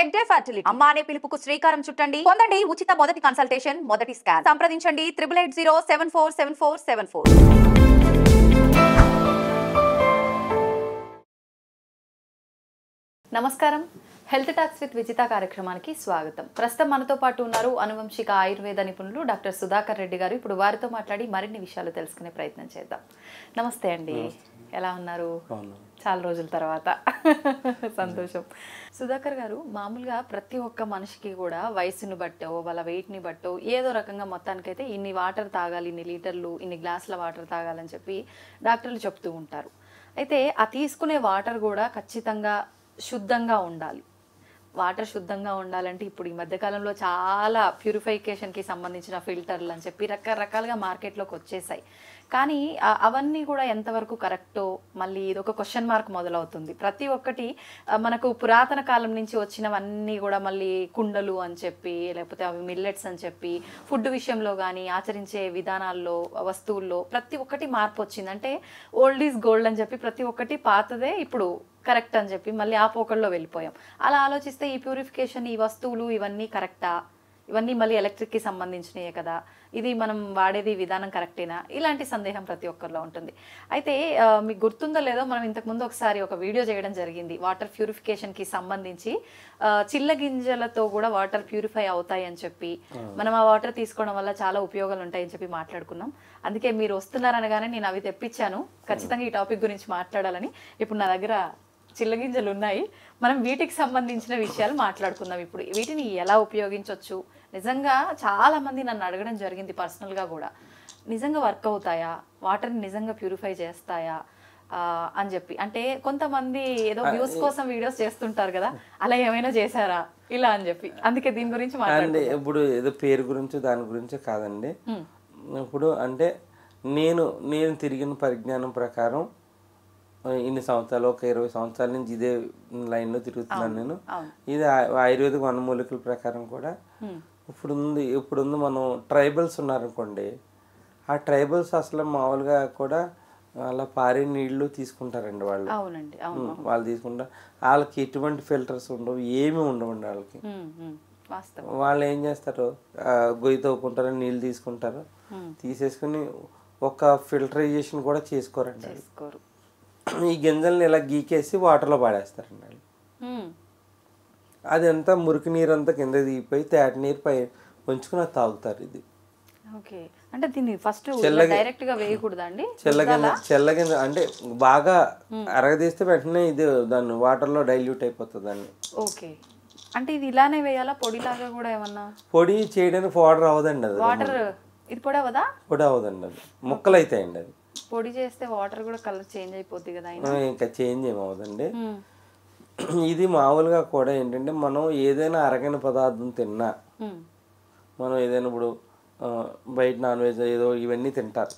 Head day fertility అమ్మ అనే పిలుపుకు శ్రీకారం చుట్టండి. పొందండి ఉచిత మొదటి కన్సల్టేషన్, మొదటి స్కాన్. సంప్రదించండి 8880744474. నమస్కారం. హెల్త్ టాక్స్ విత్ విజిత కార్యక్రమానికి స్వాగతం. ప్రస్తుతం మనతో పాటు ఉన్నారు అనువంశిక ఆయుర్వేద నిపుణులు డాక్టర్ సుధాకర్ రెడ్డి గారు. ఇప్పుడు వారితో మాట్లాడి మరిన్ని విషయాలు తెలుసుకునే ప్రయత్నం చేద్దాం. నమస్తే అండి, ఎలా ఉన్నారు? చాలా రోజుల తర్వాత సంతోషం. సుధాకర్ గారు, మామూలుగా ప్రతి ఒక్క మనిషికి కూడా వయసును బట్టో వాళ్ళ వెయిట్ని బట్టో ఏదో రకంగా మొత్తానికైతే ఇన్ని వాటర్ తాగాలి, ఇన్ని లీటర్లు, ఇన్ని గ్లాసుల వాటర్ తాగాలని చెప్పి డాక్టర్లు చెప్తూ ఉంటారు. అయితే ఆ తీసుకునే వాటర్ కూడా ఖచ్చితంగా శుద్ధంగా ఉండాలి. వాటర్ శుద్ధంగా ఉండాలంటే ఇప్పుడు ఈ మధ్యకాలంలో చాలా ప్యూరిఫికేషన్కి సంబంధించిన ఫిల్టర్లు అని చెప్పి రకరకాలుగా మార్కెట్లోకి వచ్చేసాయి. కానీ అవన్నీ కూడా ఎంతవరకు కరెక్టో మళ్ళీ ఇది ఒక క్వశ్చన్ మార్క్ మొదలవుతుంది. ప్రతి ఒక్కటి మనకు పురాతన కాలం నుంచి వచ్చినవన్నీ కూడా మళ్ళీ కుండలు అని చెప్పి, లేకపోతే అవి మిల్లెట్స్ అని చెప్పి, ఫుడ్ విషయంలో కానీ ఆచరించే విధానాల్లో, వస్తువుల్లో ప్రతి ఒక్కటి మార్పు వచ్చింది. అంటే ఓల్డ్ ఈజ్ గోల్డ్ అని చెప్పి ప్రతి ఒక్కటి పాతదే ఇప్పుడు కరెక్ట్ అని చెప్పి మళ్ళీ ఆ పోకల్లో వెళ్ళిపోయాం. అలా ఆలోచిస్తే ఈ ప్యూరిఫికేషన్, ఈ వస్తువులు ఇవన్నీ కరెక్టా? ఇవన్నీ మళ్ళీ ఎలక్ట్రిక్కి సంబంధించినయే కదా, ఇది మనం వాడేది విధానం కరెక్టేనా? ఇలాంటి సందేహం ప్రతి ఒక్కరిలో ఉంటుంది. అయితే మీకు గుర్తుందో లేదో, మనం ఇంతకుముందు ఒకసారి ఒక వీడియో చేయడం జరిగింది వాటర్ ప్యూరిఫికేషన్కి సంబంధించి. చిల్ల గింజలతో కూడా వాటర్ ప్యూరిఫై అవుతాయి అని చెప్పి, మనం ఆ వాటర్ తీసుకోవడం వల్ల చాలా ఉపయోగాలు ఉంటాయని చెప్పి మాట్లాడుకున్నాం. అందుకే మీరు వస్తున్నారనగానే నేను అవి తెప్పించాను, ఖచ్చితంగా ఈ టాపిక్ గురించి మాట్లాడాలని. ఇప్పుడు నా దగ్గర చిల్లగింజలు ఉన్నాయి, మనం వీటికి సంబంధించిన విషయాలు మాట్లాడుకుందాం. ఇప్పుడు వీటిని ఎలా ఉపయోగించవచ్చు, నిజంగా చాలా మంది నన్ను అడగడం జరిగింది పర్సనల్గా కూడా, నిజంగా వర్క్ అవుతాయా, వాటర్ని నిజంగా ప్యూరిఫై చేస్తాయా అని చెప్పి. అంటే కొంతమంది ఏదో వ్యూస్ కోసం వీడియోస్ చేస్తుంటారు కదా, అలా ఏమైనా చేశారా ఇలా అని చెప్పి, అందుకే దీని గురించి మాట్లాడండి. ఇప్పుడు ఏదో పేరు గురించి దాని గురించి కాదండి. ఇప్పుడు అంటే నేను తిరిగిన పరిజ్ఞానం ప్రకారం ఇన్ని సంవత్సరాలు, ఒక 20 సంవత్సరాల నుంచి ఇదే లైన్లో తిరుగుతున్నాను నేను. ఇది ఆయుర్వేదిక వనమూలికల ప్రకారం కూడా ఇప్పుడుంది మనం ట్రైబల్స్ ఉన్నారనుకోండి, ఆ ట్రైబల్స్ అసలు మామూలుగా కూడా అలా పారే నీళ్లు తీసుకుంటారండి వాళ్ళు. వాళ్ళు తీసుకుంటారు, వాళ్ళకి ఎటువంటి ఫిల్టర్స్ ఉండవు, ఏమి ఉండవండి వాళ్ళకి. వాళ్ళు ఏం చేస్తారు, గొయ్యి తవ్వుకుంటారు, నీళ్ళు తీసుకుంటారు, తీసేసుకుని ఒక ఫిల్టరైజేషన్ కూడా చేసుకోరండి. ఈ గింజల్ని ఇలా గీకేసి వాటర్లో పాడేస్తారండి వాళ్ళు. అదంతా మురికి నీరు అంతా కింద దిగిపోయి తేట నీరు పై ఉంచుకుని అది తాగుతారు. ఇది అంటే దీన్ని ఫస్ట్ డైరెక్ట్ గా వేయకూడదా అండి? చెల్లగింజ అంటే బాగా అరగదీస్తే వెంటనే ఇది దాన్ని వాటర్లో డైల్యూట్ అయిపోతుంది దాన్ని. ఓకే, అంటే ఇది ఇలానే వేయాలా, పొడిలాగా కూడా ఏమన్నా? పొడి చేయడానికి పౌడర్ అవ్వదండి, అది వాటర్ ఇది పొడి అవ్వదా? పొడి అవ్వదండి, అది ముక్కలు అవుతాయండి. అది పొడి చేస్తే వాటర్ కూడా కలర్ చేంజ్ అయిపోద్ది కదా. ఇంకా చేంజ్ ఏమవుదండి. ఇది మామూలుగా కూడా ఏంటంటే, మనం ఏదైనా అరగని పదార్థం తిన్నా, మనం ఏదైనా ఇప్పుడు బయట నాన్ వెజ్ ఏదో ఇవన్నీ తింటారు.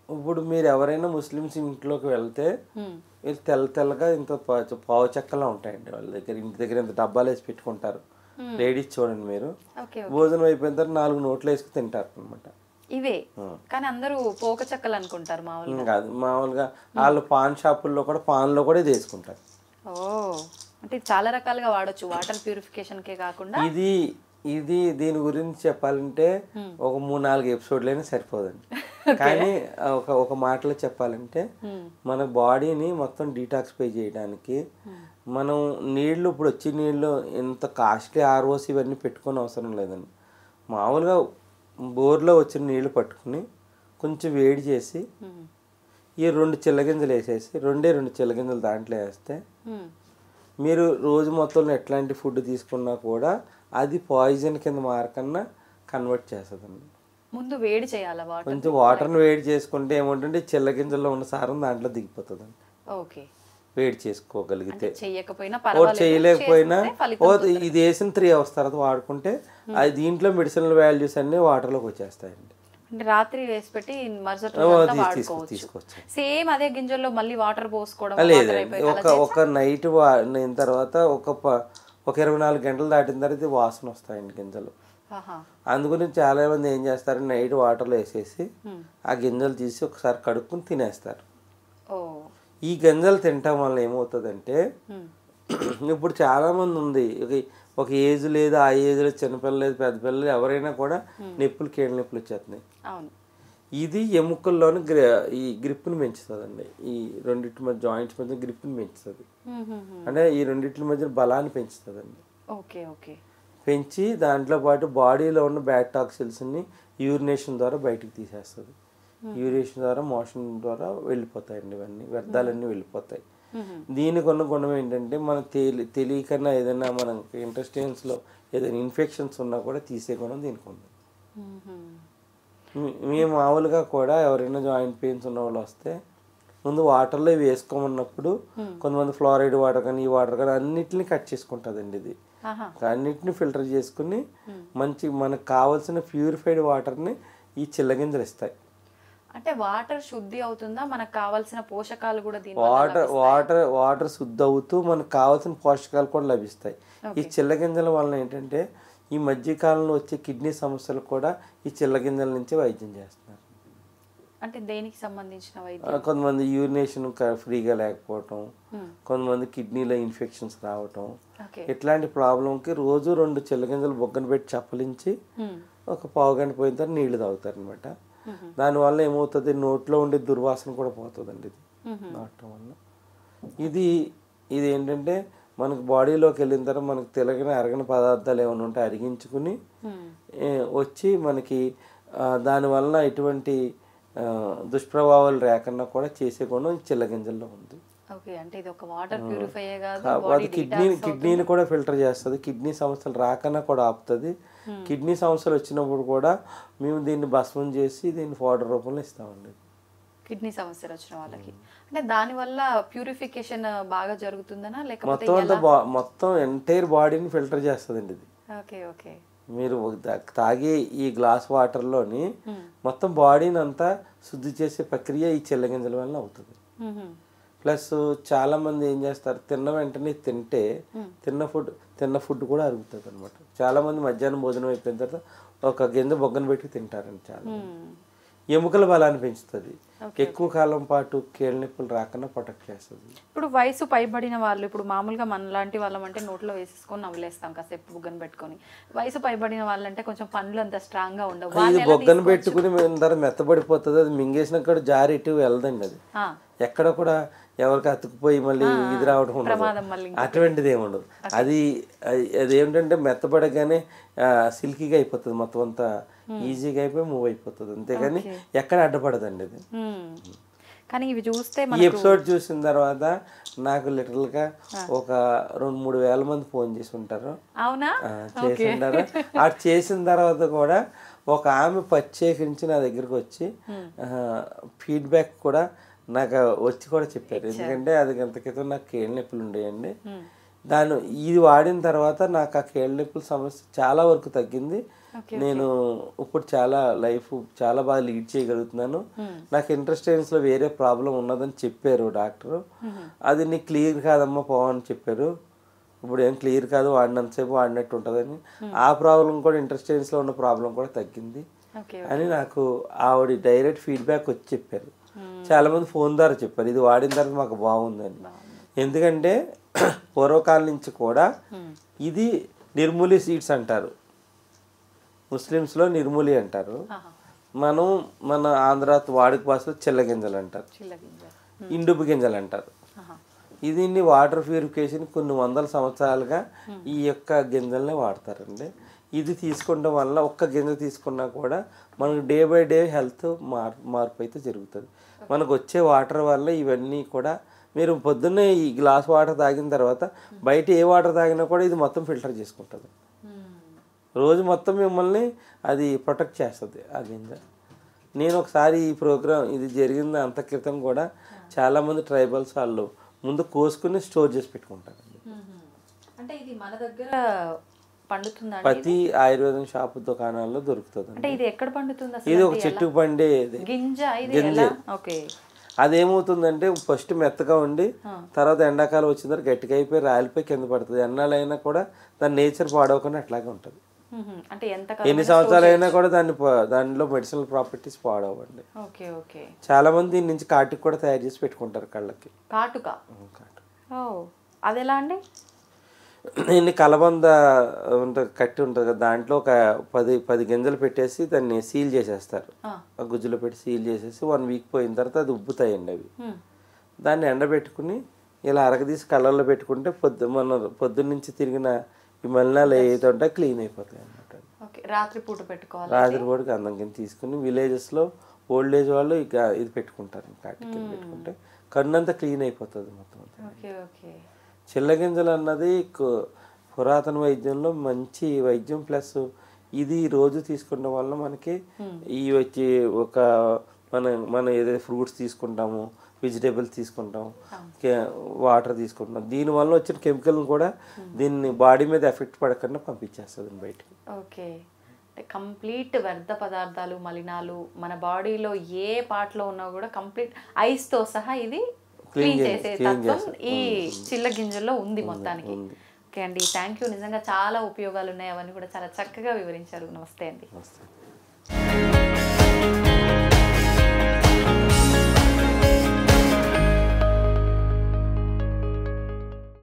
ఇప్పుడు మీరు ఎవరైనా ముస్లిమ్స్ ఇంట్లోకి వెళ్తే తెల్లగా ఇంత పావు చెక్కలా ఉంటాయండి వాళ్ళ దగ్గర. ఇంటి దగ్గర ఇంత డబ్బాలు వేసి పెట్టుకుంటారు. లేడీస్ చూడండి, మీరు భోజనం అయిపోయిన తర్వాత 4 నోట్లు వేసుకు తింటారు అనమాట. ఇవే కానీ అందరూ పోక చెక్కలు అనుకుంటారు. మామూలుగా కాదు, మామూలుగా వాళ్ళు పాన్ షాపుల్లో కూడా పాన్లో కూడా ఇది వేసుకుంటారు. ఓ, అంటే చాలా రకాలుగా వాడచ్చు, వాటర్ ప్యూరిఫికేషన్ కే కాకుండా. ఇది దీని గురించి చెప్పాలంటే ఒక 3-4 ఎపిసోడ్లైనా సరిపోదండి. కానీ ఒక మాటలో చెప్పాలంటే, మన బాడీని మొత్తం డీటాక్సిఫై చేయడానికి మనం నీళ్లు, ఇప్పుడు వచ్చే నీళ్ళు ఇంత కాస్ట్లీ ఆర్ఓసి ఇవన్నీ పెట్టుకొని అవసరం లేదండి. మామూలుగా బోర్లో వచ్చిన నీళ్లు పట్టుకుని కొంచెం వేడి చేసి ఈ 2 చిల్లగింజలు వేసేసి 2 చిల్లగింజలు దాంట్లో వేస్తే, మీరు రోజు మొత్తంలో ఎట్లాంటి ఫుడ్ తీసుకున్నా కూడా అది పాయిజన్ కింద మారకన్నా కన్వర్ట్ చేస్తుందండి. ముందు వేడి చేయాలి, కొంచెం వాటర్ని వేడి చేసుకుంటే ఏమంటే చిల్లగింజల్లో ఉన్న సారం దాంట్లో దిగిపోతుందండి. ఓకే, వేడి చేసుకోగలిగితే. చేయలేకపోయినా ఇది వేసిన 3 అవర్స్ తర్వాత వాడుకుంటే అది దీంట్లో మెడిసినల్ వాల్యూస్ అన్ని వాటర్లోకి వచ్చేస్తాయండి. రాత్రి వేసి పెట్టి తీసుకోవచ్చు. సేమ్ అదే గింజల్లో మళ్ళీ వాటర్ పోసుకోవడం లేదండి. ఒక నైట్ అయిన తర్వాత ఒక 24 గంటలు దాటిన తర్వాత వాసన వస్తాయండి గింజలు. అందుకని చాలా మంది ఏం చేస్తారు, నైట్ వాటర్లో వేసేసి ఆ గింజలు తీసి ఒకసారి కడుక్కుని తినేస్తారు. ఈ గింజలు తినటం వల్ల ఏమవుతుందంటే, ఇప్పుడు చాలామంది ఉంది ఒక ఏజ్ లేదు, ఆ ఏజ్లో చిన్నపిల్లలు లేదు, పెద్ద పిల్లలు ఎవరైనా కూడా నొప్పులు, కీళ్ళ నొప్పులు వచ్చేస్తున్నాయి. అవును. ఇది ఎముకల్లోని ఈ గ్రిప్ని పెంచుతుందండి. ఈ రెండింటి మధ్య జాయింట్స్ మధ్య గ్రిప్ని పెంచుతుంది. అంటే ఈ రెండింటి మధ్య బలాన్ని పెంచుతుందండి. Okay okay. పెంచి దాంట్లో పాటు బాడీలో ఉన్న బ్యాడ్ టాక్సిల్స్ని యూరినేషన్ ద్వారా బయటికి తీసేస్తుంది. యూరినేషన్ ద్వారా, మోషన్ ద్వారా వెళ్ళిపోతాయండి. ఇవన్నీ వ్యర్థాలన్నీ వెళ్ళిపోతాయి. దీనికి ఉన్న గుణం ఏంటంటే మనం తెలియకన్నా ఏదైనా మనకి ఇంటెస్టైన్స్లో ఏదైనా ఇన్ఫెక్షన్స్ ఉన్నా కూడా తీసే గుణం దీనికి ఉంది. మేము మామూలుగా కూడా ఎవరైనా జాయింట్ పెయిన్స్ ఉన్న వాళ్ళు వస్తే ముందు వాటర్లో ఇవి వేసుకోమన్నప్పుడు కొంతమంది ఫ్లోరైడ్ వాటర్ కానీ, ఈ వాటర్ కానీ అన్నిటిని కట్ చేసుకుంటుందండి. ఇది అన్నిటిని ఫిల్టర్ చేసుకుని మంచి మనకు కావాల్సిన ప్యూరిఫైడ్ వాటర్ని ఈ చిల్లగింజలు ఇస్తాయి. అంటే వాటర్ శుద్ధి అవుతుందా? మనకు కావాల్సిన పోషకాలు కూడా వాటర్ శుద్ధి అవుతూ మనకు కావాల్సిన పోషకాలు కూడా లభిస్తాయి. ఈ చిల్లగింజల వలన ఏంటంటే ఈ మధ్యకాలంలో వచ్చే కిడ్నీ సమస్యలు కూడా ఈ చిల్లగింజల నుంచి వైద్యం చేస్తున్నారు. అంటే దేనికి సంబంధించిన వైద్యం? కొంతమంది యూరినేషన్ ఫ్రీగా లేకపోవటం, కొంతమంది కిడ్నీలో ఇన్ఫెక్షన్స్ రావటం, ఇట్లాంటి ప్రాబ్లంకి రోజు 2 చిల్లగింజలు బొగ్గన పెట్టి చప్పలించి ఒక పావు గంట పోయిన తర్వాత నీళ్లు తాగుతారు అనమాట. దానివల్ల ఏమవుతుంది, నోట్లో ఉండే దుర్వాసన కూడా పోతుందండి ఇది తాగటం వల్ల. ఇది ఏంటంటే మనకు బాడీలోకి వెళ్ళిన తర్వాత మనకు తెలియని అరగని పదార్థాలు ఏమైనా ఉంటే అరిగించుకుని వచ్చి మనకి దానివల్ల ఎటువంటి దుష్ప్రభావాలు లేకుండా కూడా చేసే గుణం చిల్లగింజల్లో ఉంది. కిడ్నీని కూడా ఫిల్టర్ చేస్తుంది. కిడ్నీ సమస్యలు రాకన్నా కూడా ఆపుతుంది. కిడ్నీ సమస్యలు వచ్చినప్పుడు కూడా మేము దీన్ని భస్మం చేసి దీన్ని పౌడర్ రూపంలో ఇస్తామండి. కిడ్నీ సమస్యలు వచ్చిన వాళ్ళకి అంటే దానివల్ల ప్యూరిఫికేషన్ బాగా జరుగుతుందనా లేకపోతే మొత్తం ఎంటైర్ బాడీని ఫిల్టర్ చేస్తుందండి ఇది. Okay okay. మీరు తాగే ఈ గ్లాస్ వాటర్లోని మొత్తం బాడీని అంతా శుద్ధి చేసే ప్రక్రియ ఈ చిల్లగింజల వల్ల అవుతుంది. ప్లస్ చాలా మంది ఏం చేస్తారు, తిన్న వెంటనే తింటే తిన్న ఫుడ్ కూడా అరుగుతుంది అనమాట. చాలా మంది మధ్యాహ్నం భోజనం అయిపోయిన తర్వాత ఒక గింజ బొగ్గన పెట్టి తింటారండి. చాలా ఎముకల బలాన్ని పెంచుతుంది. ఎక్కువ కాలం పాటు కీళ్ళ నొప్పులు రాకుండా ప్రొటెక్ట్ చేస్తుంది. ఇప్పుడు వయసు పైబడిన వాళ్ళు, ఇప్పుడు మామూలుగా మనలాంటి వాళ్ళం అంటే నోట్లో వేసేసుకొని నవ్వులేస్తాం కాసేపు బొగ్గన పెట్టుకొని. వయసు పైబడిన వాళ్ళంటే కొంచెం పండ్లు అంత స్ట్రాంగ్ గా ఉండవు. ఇది బొగ్గన పెట్టుకుని మెత్తబడిపోతుంది. అది మింగేసిన కూడా జారి ఇటు వెళ్ళదండి. అది ఎక్కడ కూడా ఎవరికి అతుకుపోయి మళ్ళీ ఇది రావడం ఉండదు, అటువంటిది ఏమి ఉండదు. అదేమిటంటే మెత్తబడగానే సిల్కీగా అయిపోతుంది, మొత్తం అంతా ఈజీగా అయిపోయి మూవ్ అయిపోతుంది. అంతేగాని ఎక్కడ అడ్డపడదండి అది. కానీ ఇవి చూస్తే ఈ ఎపిసోడ్ చూసిన తర్వాత నాకు లిటరల్ గా ఒక 2-3 వేల మంది ఫోన్ చేసి ఉంటారు. అవునా? చేసి ఉంటారు. అది చేసిన తర్వాత కూడా ఒక ఆమె ప్రత్యేకించి నా దగ్గరకు వచ్చి ఫీడ్బ్యాక్ కూడా నాకు వచ్చి కూడా చెప్పారు. ఎందుకంటే అది గంట క్రితం నాకు కీళ్ళ నొప్పులు ఉండేయండి. ఇది వాడిన తర్వాత నాకు ఆ కీళ్ళ నొప్పుల సమస్య చాలా వరకు తగ్గింది. నేను ఇప్పుడు లైఫ్ చాలా బాగా లీడ్ చేయగలుగుతున్నాను. నాకు ఇంటెస్టైన్స్లో వేరే ప్రాబ్లం ఉన్నదని చెప్పారు డాక్టరు. అది నీకు క్లియర్ కాదమ్మా పోవని చెప్పారు. ఇప్పుడు ఏం క్లియర్ కాదు, వాడినంతసేపు వాడినట్టు ఉంటుందని. ఆ ప్రాబ్లం కూడా ఇంటెస్టైన్స్లో ఉన్న ప్రాబ్లం కూడా తగ్గింది అని నాకు ఆవిడ డైరెక్ట్ ఫీడ్బ్యాక్ వచ్చి చెప్పారు. చాలా మంది ఫోన్ ద్వారా చెప్పారు ఇది వాడిన తర్వాత మాకు బాగుందని. ఎందుకంటే పూర్వకాలం నుంచి కూడా ఇది నిర్మూలి సీడ్స్ అంటారు, ముస్లిమ్స్లో నిర్మూలి అంటారు, మన ఆంధ్ర వాడుక భాషలో చిల్లగింజలు అంటారు, ఇండుపు గింజలు అంటారు. దీన్ని వాటర్ ప్యూరిఫికేషన్ కొన్ని వందల సంవత్సరాలుగా ఈ యొక్క గింజల్ని వాడతారండి. ఇది తీసుకోవడం వల్ల ఒక్క గింజ తీసుకున్నా కూడా మనకు డే బై డే హెల్త్ మార్పు అయితే జరుగుతుంది. మనకు వచ్చే వాటర్ వల్ల ఇవన్నీ కూడా మీరు పొద్దున్నే ఈ గ్లాస్ వాటర్ తాగిన తర్వాత బయట ఏ వాటర్ తాగినా కూడా ఇది మొత్తం ఫిల్టర్ చేసుకుంటుంది. రోజు మొత్తం మిమ్మల్ని అది ప్రొటెక్ట్ చేస్తుంది ఆ గింజ. నేను ఒకసారి ఈ ప్రోగ్రామ్ ఇది జరిగింది అంత క్రితం కూడా చాలామంది ట్రైబల్స్ వాళ్ళు ముందు కోసుకుని స్టోర్ చేసి పెట్టుకుంటారండి. అంటే ఇది మన దగ్గర ప్రతి ఆయుర్వేదం షాపు దుకాణాల్లో దొరుకుతుంది. ఇది ఒక చెట్టుకు పండే గింజ. అదేమవుతుందంటే ఫస్ట్ మెత్తగా ఉండి తర్వాత ఎండాకాలం వచ్చిన తర్వాత గట్టిగా అయిపోయి రాలిపోయి కింద పడుతుంది. ఎన్నాళ్ళైనా కూడా దాని నేచర్ పాడవకుండా అట్లాగే ఉంటుంది. ఎన్ని సంవత్సరాలు అయినా కూడా దానిలో మెడిసినల్ ప్రాపర్టీస్ పాడవండి. చాలా మంది దీని నుంచి కాటుక కూడా తయారు చేసి పెట్టుకుంటారు కళ్ళకి. అది ఎలా అండి? ఇన్ని కలబంద ఉంటుంది, కట్టి ఉంటుంది కదా, దాంట్లో ఒక 10 గింజలు పెట్టేసి దాన్ని సీల్ చేసేస్తారు. ఆ గుజ్జులో పెట్టి సీల్ చేసేసి 1 వీక్ పోయిన తర్వాత అది ఉబ్బుతాయండి అవి. దాన్ని ఎండబెట్టుకుని ఇలా అరగదీసి కళ్ళల్లో పెట్టుకుంటే పొద్దున్న నుంచి తిరిగిన ఈ మలినాలు ఏదైతే ఉంటాయో క్లీన్ అయిపోతాయి అన్నమాట. రాత్రిపూట పెట్టుకోవాలి. రాత్రిపూటకి అందం కింద తీసుకుని విలేజెస్లో ఓల్డ్ ఏజ్ వాళ్ళు ఇక ఇది పెట్టుకుంటారు, కాటి కింద పెట్టుకుంటే కన్నంతా క్లీన్ అయిపోతుంది మొత్తం. చిల్లగింజలు అన్నది పురాతన వైద్యంలో మంచి వైద్యం, ప్లస్ ఇది రోజు తీసుకున్న వల్ల మనకి ఈ వచ్చి మనం ఏదైతే ఫ్రూట్స్ తీసుకుంటామో, వెజిటేబుల్స్ తీసుకుంటాం, వాటర్ తీసుకుంటాం, దీనివల్ల వచ్చిన కెమికల్ని కూడా దీన్ని బాడీ మీద ఎఫెక్ట్ పడకుండా పంపించేస్తుంది బయటికి. ఓకే, కంప్లీట్ వ్యర్థ పదార్థాలు, మలినాలు మన బాడీలో ఏ పార్ట్లో ఉన్నా కూడా కంప్లీట్ ఐస్తో సహా ఇది క్లీన్ చేసే తత్వం ఈ చిల్ల గింజల్లో ఉంది మొత్తానికి. ఓకే అండి, థ్యాంక్ యూ. నిజంగా చాలా ఉపయోగాలు ఉన్నాయి, అవన్నీ కూడా చాలా చక్కగా వివరించారు. నమస్తే అండి.